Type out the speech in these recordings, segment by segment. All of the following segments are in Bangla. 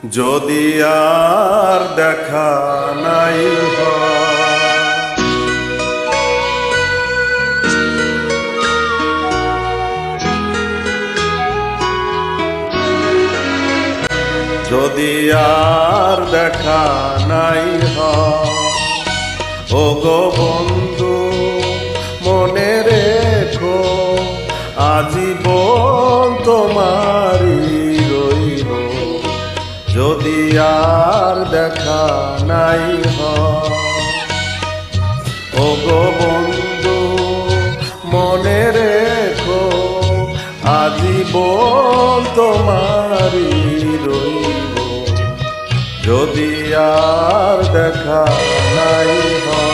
যদি আর দেখা নাই হয়, যদি আর দেখা নাই হয়, ও গো বন্ধু মনে রেখো আজীবন তোমারই রইব। যদি আর দেখা নাই হয়, ও গো বন্ধু মনে রেখো আজীবন তোমারই রইব। যদি আর দেখা নাই হয়,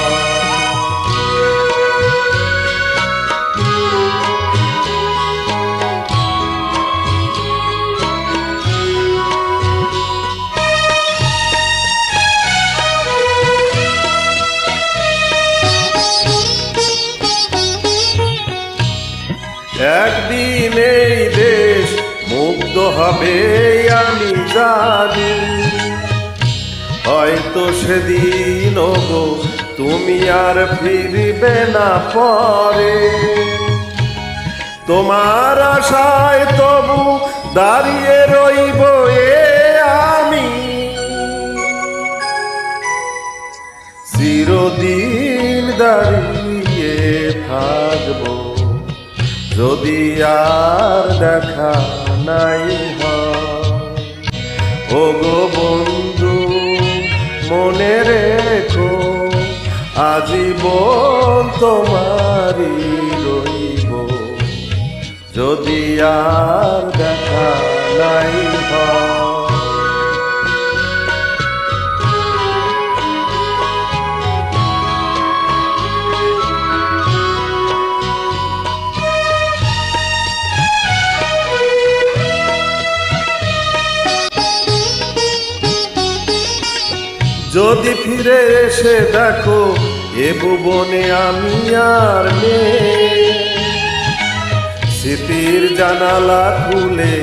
একদিন এই দেশ মুগ্ধ হবে আমি জানি, হয়তো সেদিন গো তুমি আর ফিরবে না পরে। তোমার আশায় তবু দাঁড়িয়ে রইব আমি, চিরদিন দাঁড়িয়ে থাকবো। যদি আর দেখা নাই হয়, ও গো বন্ধু মনে রেখো আজীবন তোমারই রইব। যদি আর দেখা নাই হয়, যদি ফিরে এসে দেখো এ ভুবনে আমি আর নেই, স্মৃতির জানালা খুলে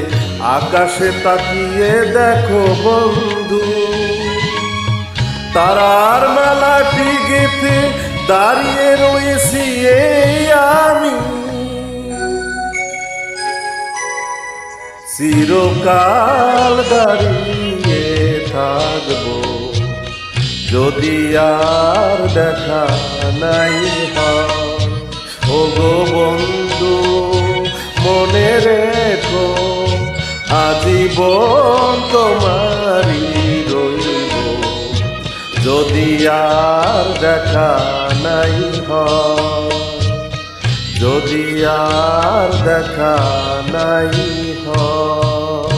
আকাশে তাকিয়ে দেখো বন্ধু, তারার মেলাটি গেঁথে দাঁড়িয়ে রয়েছি এই আমি, চিরকাল দাঁড়িয়ে থাকবো। যদি আর দেখা নাই হয়, ও গো বন্ধু মনে রেখো আজীবন তোমারই রইব। যদি আর দেখা নাই হয়, যদি আর দেখা নাই হয়।